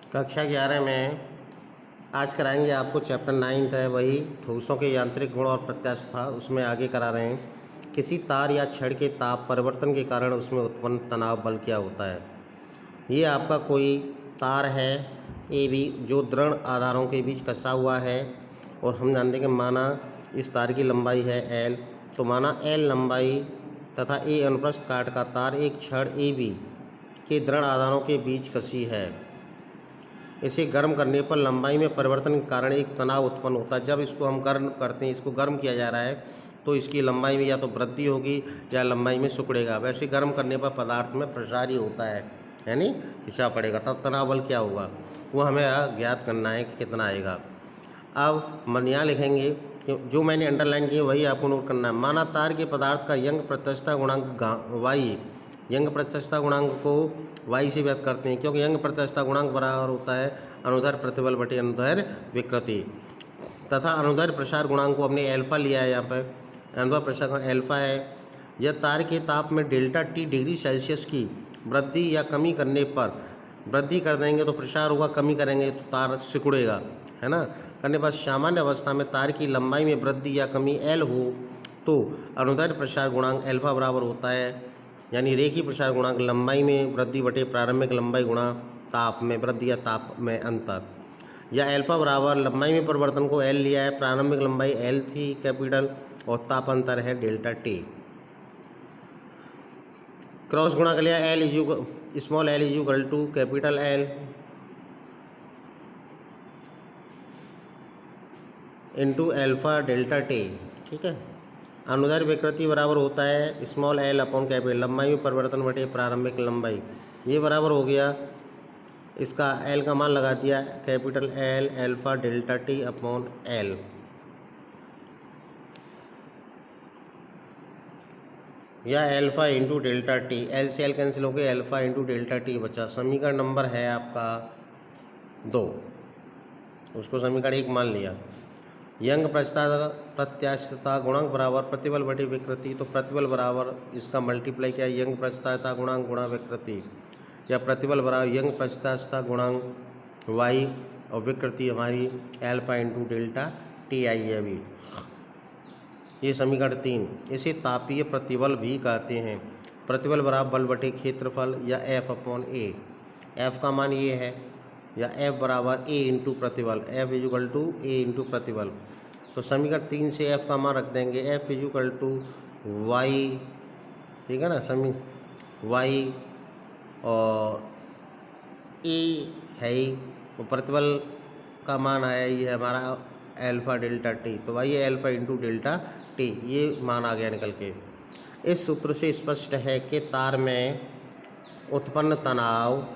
कक्षा 11 में आज कराएंगे आपको चैप्टर 9 है, वही ठोसों के यांत्रिक गुण और प्रत्यास्था। उसमें आगे करा रहे हैं किसी तार या छड़ के ताप परिवर्तन के कारण उसमें उत्पन्न तनाव बल क्या होता है। ये आपका कोई तार है ए बी जो दृढ़ आधारों के बीच कसा हुआ है, और हम जानते हैं कि माना इस तार की लंबाई है एल, तो माना एल लंबाई तथा ए अनुप्रस्थ काट का तार एक छड़ ए बी के दृढ़ आधारों के बीच कसी है। इसे गर्म करने पर लंबाई में परिवर्तन के कारण एक तनाव उत्पन्न होता है। जब इसको हम गर्म करते हैं, इसको गर्म किया जा रहा है, तो इसकी लंबाई में या तो वृद्धि होगी या लंबाई में सिकुड़ेगा। वैसे गर्म करने पर पदार्थ में प्रसार ही होता है, यानी खिंचाव पड़ेगा। तब तनाव बल क्या होगा वो हमें ज्ञात करना है कि कितना आएगा। अब मन यहाँ लिखेंगे कि जो मैंने अंडरलाइन किए वही आपको नोट करना है। माना तार के पदार्थ का यंग प्रत्यक्षता गुणांक वाई, यंग प्रत्यक्षता गुणांक को वाई से व्यक्त करते हैं, क्योंकि यंग प्रत्यक्षता गुणांक बराबर होता है अनुदैर्ध्य प्रतिबल बटे अनुदैर्ध्य विकृति, तथा अनुदैर्ध्य प्रसार गुणांक को हमने एल्फा लिया है। यहाँ पर अनुदैर्ध्य प्रसार गुणांक एल्फा है। यह तार के ताप में डेल्टा टी डिग्री सेल्सियस की वृद्धि या कमी करने पर, वृद्धि कर देंगे तो प्रसार होगा, कमी करेंगे तो तार सिकुड़ेगा, है ना। करने पर सामान्य अवस्था में तार की लंबाई में वृद्धि या कमी एल हो तो अनुदैर्ध्य प्रसार गुणांक एल्फा बराबर होता है, यानी रेखीय प्रसार गुणांक लंबाई में वृद्धि बटे प्रारंभिक लंबाई गुणा ताप में वृद्धि या ताप में अंतर, या एल्फा बराबर लंबाई में परिवर्तन को एल लिया है, प्रारंभिक लंबाई एल थी कैपिटल और ताप अंतर है डेल्टा टी। क्रॉस गुणा कर लिया, L is small L equal to capital L into alpha delta T, ठीक है। अनुदैर्ध्य विकृति बराबर होता है स्मॉल एल अपॉन कैपिटल लंबाई में परिवर्तन बटे प्रारंभिक लंबाई। ये बराबर हो गया, इसका एल का मान लगा दिया capital L alpha delta T upon L. या alpha into delta T, L से एल कैंसिल हो गया, एल्फा इंटू डेल्टा टी बचा। समीकरण नंबर है आपका 2, उसको समीकरण 1 मान लिया। यंग प्रत्यास्थता गुणांक बराबर प्रतिबल बटे विकृति, तो प्रतिबल बराबर इसका मल्टीप्लाई किया यंग प्रत्यास्थता गुणांक गुणा विकृति, या प्रतिबल बराबर यंग प्रत्यास्थता गुणांक वाई और विकृति हमारी alpha into delta T I है अभी। ये समीकरण 3। इसे तापीय प्रतिबल भी कहते हैं। प्रतिबल बराबर बल बटे क्षेत्रफल या एफ अपॉन ए। एफ का मान ये है, या एफ बराबर ए इंटू प्रतिबल, F equal to A into प्रतिबल। तो समीकरण 3 से एफ का मान रख देंगे एफ इजुकल टू वाई, ठीक है ना, वाई और ए है ही, तो प्रतिबल का मान आया ये हमारा एल्फा डेल्टा टी, तो Y alpha into delta T, ये मान आ गया निकल के। इस सूत्र से स्पष्ट है कि तार में उत्पन्न तनाव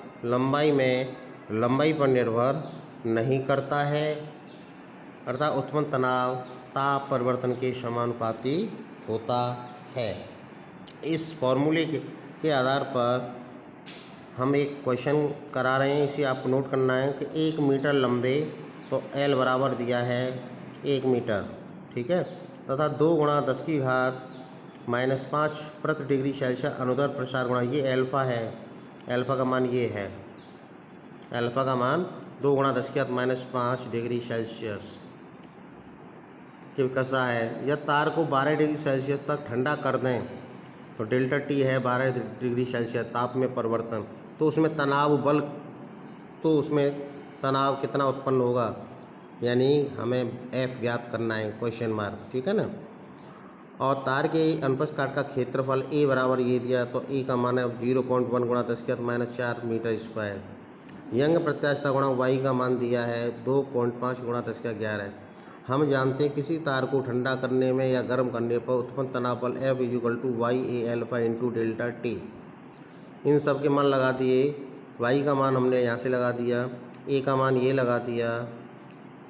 लंबाई पर निर्भर नहीं करता है, अर्थात उत्पन्न तनाव ताप परिवर्तन के समानुपाती होता है। इस फॉर्मूले के आधार पर हम एक क्वेश्चन करा रहे हैं, इसे आपको नोट करना है कि 1 मीटर लंबे, तो एल बराबर दिया है 1 मीटर, ठीक है, तथा 2 गुणा 10 की घात -5 प्रति डिग्री सेल्सियस अनुदैर्ध्य प्रसार गुणा, ये एल्फा है, एल्फा का मान ये है, एल्फा का मान 2 गुणा 10 की घात -5 डिग्री सेल्सियस के कसा है। यह तार को 12 डिग्री सेल्सियस तक ठंडा कर दें तो डेल्टा टी है 12 डिग्री सेल्सियस ताप में परिवर्तन, तो उसमें तनाव बल, तो उसमें तनाव कितना उत्पन्न होगा, यानी हमें एफ ज्ञात करना है, क्वेश्चन मार्क, ठीक है ना। और तार के अनुप्रस्थ काट का क्षेत्रफल ए बराबर ये दिया, तो ए का मान है 0.1 गुणा 10 की घात -4 मीटर स्क्वायर। यंग प्रत्यास्थता गुणांक वाई का मान दिया है 2.5 गुणा 10 की घात 11। हम जानते हैं किसी तार को ठंडा करने में या गर्म करने पर उत्पन्न तनाव बल F equal to Y A alpha into delta T. इन सब के मान लगा दिए, वाई का मान हमने यहाँ से लगा दिया, ए का मान ये लगा दिया,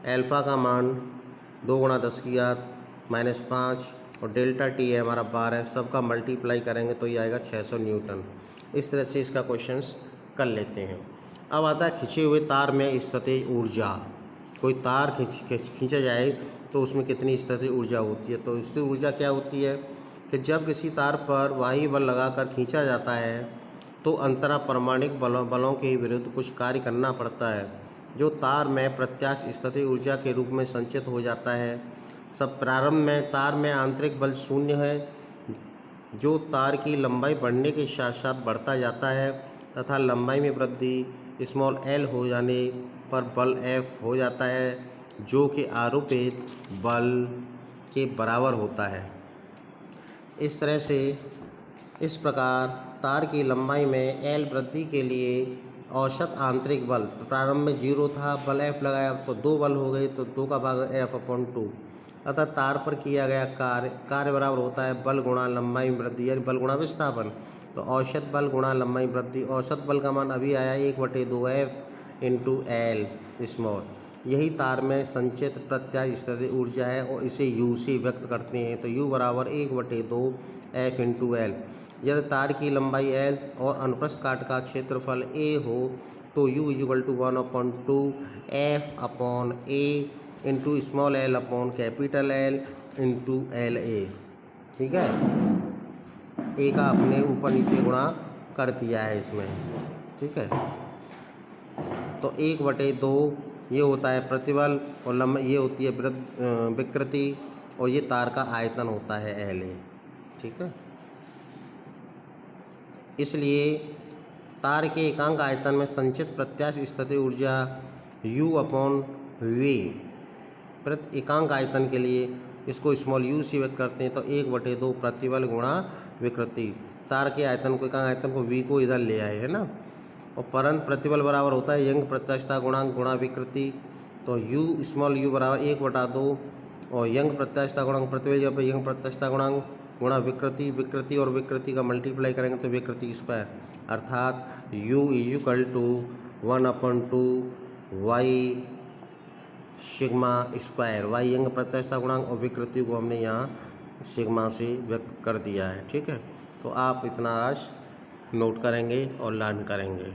एल्फा का मान 2 गुणा 10 की घात -5 और डेल्टा टी है हमारा 12, सबका मल्टीप्लाई करेंगे तो ये आएगा 600 न्यूटन। इस तरह से इसका क्वेश्चंस कर लेते हैं। अब आता है खिंचे हुए तार में स्थितिज ऊर्जा। कोई तार खींचा जाए तो उसमें कितनी स्थितिज ऊर्जा होती है। तो स्थितिज ऊर्जा क्या होती है कि जब किसी तार पर बाह्य बल लगाकर खींचा जाता है तो अंतरा परमाणिक बलों के विरुद्ध कुछ कार्य करना पड़ता है, जो तार में प्रत्यास्थ स्थिति ऊर्जा के रूप में संचित हो जाता है। सब प्रारंभ में तार में आंतरिक बल शून्य है, जो तार की लंबाई बढ़ने के साथ साथ बढ़ता जाता है तथा लंबाई में वृद्धि स्मॉल l हो जाने पर बल F हो जाता है, जो कि आरोपित बल के बराबर होता है। इस तरह से इस प्रकार तार की लंबाई में L वृद्धि के लिए औसत आंतरिक बल प्रारंभ में 0 था, बल F लगाया तो 2 बल हो गए, तो 2 का भाग F/2। अतः तार पर किया गया कार्य बराबर होता है बल गुणा लंबाई में वृद्धि, यानी बल गुणा विस्थापन। तो औसत बल गुणा लंबाई वृद्धि, औसत बल का मान अभी आया 1/2F इंटू L स्मॉल। यही तार में संचित प्रत्यास्थ स्थितिज ऊर्जा है और इसे U से व्यक्त करते हैं। तो U बराबर 1/2F इंटू L। यदि तार की लंबाई L और अनुप्रस्थ काट का क्षेत्रफल A हो तो U equal to 1/2F/A into small l upon capital L into LA। ठीक है, ए का अपने ऊपर नीचे गुणा कर दिया है इसमें। ठीक है, तो 1/2 ये होता है प्रतिबल और लंबाई ये होती है विकृति और ये तार का आयतन होता है LA। ठीक है, इसलिए तार के एकांक आयतन में संचित प्रत्यास्थ स्थितिज ऊर्जा U/V प्रति एकांक आयतन के लिए इसको स्मॉल u से व्यक्त करते हैं। तो 1/2 प्रतिबल गुणा विकृति, तार के आयतन को एकांक आयतन को v को इधर ले आए है ना, और परंत प्रतिबल बराबर होता है यंग प्रत्यास्थता गुणांक गुणा विकृति। तो u स्मॉल u बराबर 1/2 और यंग प्रत्यास्थता गुणांक प्रतिबल जब यंग प्रत्यास्थता गुणांक गुणा विकृति और विकृति का मल्टीप्लाई करेंगे तो विकृति स्क्वायर, अर्थात u equal to 1/2y sigma square. y Young प्रत्यास्थता गुणांक और विकृति को हमने यहाँ सिग्मा से व्यक्त कर दिया है। ठीक है, तो आप इतना आज नोट करेंगे और लर्न करेंगे।